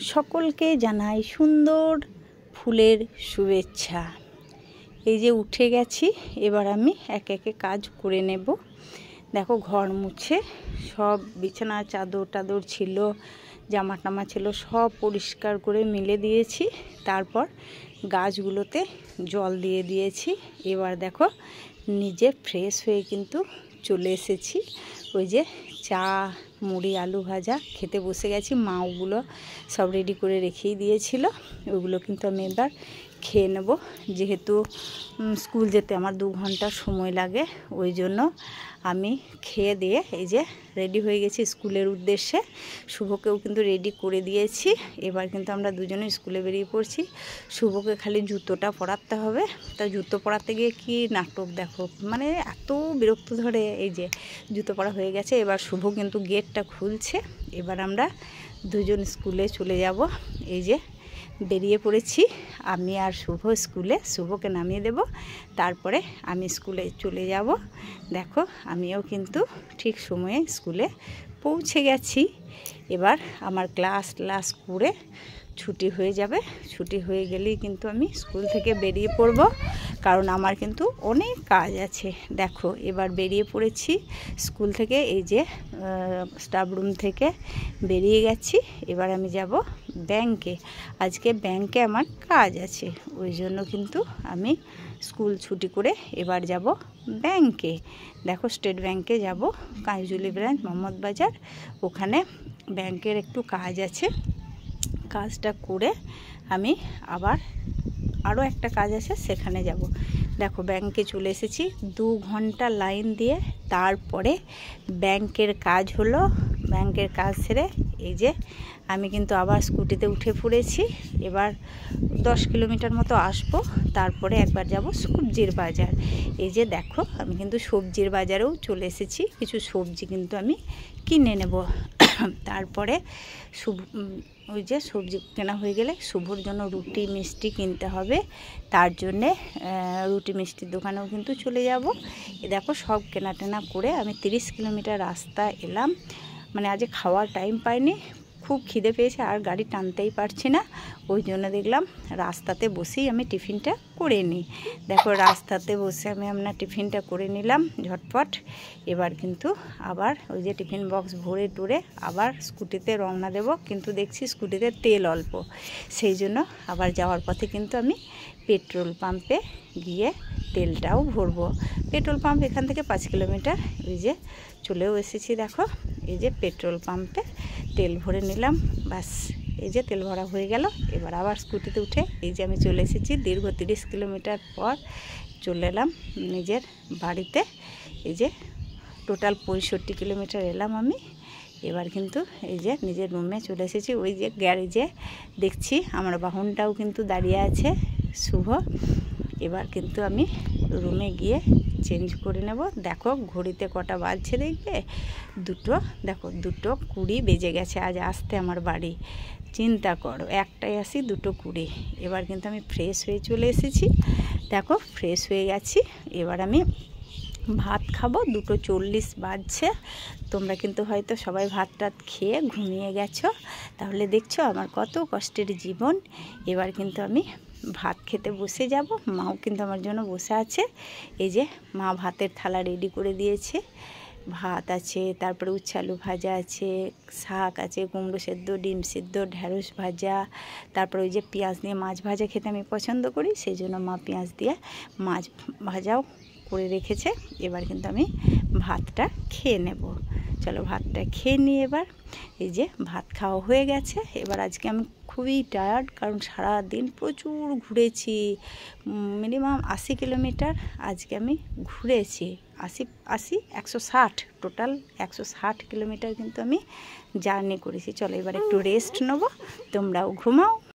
সকলকে জানাই সুন্দর ফুলের শুভেচ্ছা। এই যে উঠে গেছি, এবার আমি একে একে কাজ করে নেব। দেখো, ঘর মুছে সব বিছানা চাদর টাদর ছিল, জামা টামা ছিল, সব পরিষ্কার করে মেলে দিয়েছি। তারপর গাছগুলোতে জল দিয়ে দিয়েছি। এবার দেখো, নিজে ফ্রেশ হয়ে কিন্তু চলে এসেছি। ওই যে চা, মুড়ি, আলু ভাজা খেতে বসে গেছি। মা ওগুলো সব রেডি করে রেখেই দিয়েছিল। ওগুলো কিন্তু আমি এবার খেয়ে নেব। যেহেতু স্কুল যেতে আমার 2 ঘন্টা সময় লাগে, ওই জন্য আমি খেয়ে দিয়ে এই যে রেডি হয়ে গেছি স্কুলের উদ্দেশ্যে। শুভকেও কিন্তু রেডি করে দিয়েছি। এবার কিন্তু আমরা দুজনে স্কুলে বেরিয়ে পড়ছি। শুভকে খালি জুতোটা পরাতে হবে। তা জুতো পরাতে গিয়ে কি নাটক দেখো, মানে এত বিরক্ত ধরে। এই যে জুতো পরা হয়ে গেছে, এবার শুভ কিন্তু গেটটা খুলছে। এবার আমরা দুজন স্কুলে চলে যাব। এই যে বেরিয়ে পড়েছি আমি আর শুভ স্কুলে। শুভকে নামিয়ে দেব, তারপরে আমি স্কুলে চলে যাব। দেখো, আমিও কিন্তু ঠিক সময়ে স্কুলে পৌঁছে গেছি। এবার আমার ক্লাস করে ছুটি হয়ে যাবে। ছুটি হয়ে গেলেই কিন্তু আমি স্কুল থেকে বেরিয়ে পড়ব, কারণ আমার কিন্তু অনেক কাজ আছে। দেখো, এবার বেরিয়ে পড়েছি স্কুল থেকে। এই যে স্টাফ রুম থেকে বেরিয়ে গেছি। এবার আমি যাব ব্যাংকে। আজকে ব্যাংকে আমার কাজ আছে, ওই জন্য কিন্তু আমি স্কুল ছুটি করে এবার যাব ব্যাংকে। দেখো, স্টেট ব্যাংকে যাব, কাঁচজুলি ব্রাঞ্চ, মোহাম্মদ বাজার। ওখানে ব্যাংকের একটু কাজ আছে। কাজটা করে আমি আবার আরও একটা কাজ আছে, সেখানে যাব। দেখো, ব্যাংকে চলে এসেছি 2 ঘন্টা লাইন দিয়ে। তারপরে ব্যাংকের কাজ হলো। ব্যাংকের কাজ সেরে এই যে আমি কিন্তু আবার স্কুটিতে উঠে পড়েছি। এবার 10 কিলোমিটার মতো আসবো। তারপরে একবার যাব সবজির বাজার। এই যে দেখো, আমি কিন্তু সবজির বাজারেও চলে এসেছি। কিছু সবজি কিন্তু আমি কিনে নেব। তারপরে ওই যে সবজি কেনা হয়ে গেলে শুভর জন্য রুটি মিষ্টি কিনতে হবে। তার জন্যে রুটি মিষ্টির দোকানেও কিন্তু চলে যাব। দেখো, সব কেনাটেনা করে আমি 30 কিলোমিটার রাস্তা এলাম। মানে আজ খাওয়ার টাইম পাইনি, খুব খিদে পেয়েছে, আর গাড়ি টানতেই পারছি না। ওই জন্য দেখলাম রাস্তাতে বসেই আমি টিফিনটা করে নিই। দেখো, রাস্তাতে বসে আমি আপনার টিফিনটা করে নিলাম ঝটপট। এবার কিন্তু আবার ওই যে টিফিন বক্স ভরে টুরে আবার স্কুটিতে রওনা দেব। কিন্তু দেখছি স্কুটিতে তেল অল্প, সেই জন্য আবার যাওয়ার পথে কিন্তু আমি পেট্রোল পাম্পে গিয়ে তেলটাও ভরবো। পেট্রোল পাম্প এখান থেকে 5 কিলোমিটার। ওই যে চলেও এসেছি। দেখো, এই যে পেট্রোল পাম্পে তেল ভরে নিলাম। বাস, এই যে তেল ভরা হয়ে গেল। এবার আবার স্কুটিতে উঠে এই যে আমি চলে এসেছি। দীর্ঘ 30 কিলোমিটার পর চলে এলাম নিজের বাড়িতে। এই যে টোটাল 65 কিলোমিটার এলাম আমি। এবার কিন্তু এই যে নিজের রুমে চলে এসেছি। ওই যে গ্যারেজে দেখছি আমার বাহনটাও কিন্তু দাঁড়িয়ে আছে, শুভ। এবার কিন্তু আমি রুমে গিয়ে চেঞ্জ করে নেব। দেখো, ঘড়িতে কটা বাজছে দেখবে, 2টো। দেখো, 2:20 বেজে গেছে আজ আসতে আমার বাড়ি। চিন্তা করো, 1টায় আসি, 2:20। এবার কিন্তু আমি ফ্রেশ হয়ে চলে এসেছি। দেখো, ফ্রেশ হয়ে গেছি। এবার আমি ভাত খাবো। 2:40 বাজছে। তোমরা কিন্তু হয়তো সবাই ভাত টাত খেয়ে ঘুমিয়ে গেছো। তাহলে দেখছো আমার কত কষ্টের জীবন। এবার কিন্তু আমি ভাত খেতে বসে যাব। মাও কিন্তু আমার জন্য বসে আছে। এই যে মা ভাতের থালা রেডি করে দিয়েছে। ভাত আছে, তারপরে উচ্ছে আলু ভাজা আছে, শাক আছে, কুমড়ো সেদ্ধ, ডিম সেদ্ধ, ঢ্যাঁড়স ভাজা। তারপরে ওই যে পেঁয়াজ দিয়ে মাছ ভাজা খেতে আমি পছন্দ করি, সেই জন্য মা পেঁয়াজ দিয়ে মাছ ভাজাও করে রেখেছে। এবার কিন্তু আমি ভাতটা খেয়ে নেব। চলো, ভাতটা খেয়ে নিই এবার। এই যে ভাত খাওয়া হয়ে গেছে। এবার আজকে আমি খুবই টায়ার্ড, কারণ সারা দিন প্রচুর ঘুরেছি। মিনিমাম 80 কিলোমিটার আজকে আমি ঘুরেছি। 160 টোটাল 160 কিলোমিটার কিন্তু আমি জার্নি করেছি। চলো, এবার একটু রেস্ট নেবো। তোমরাও ঘুমাও।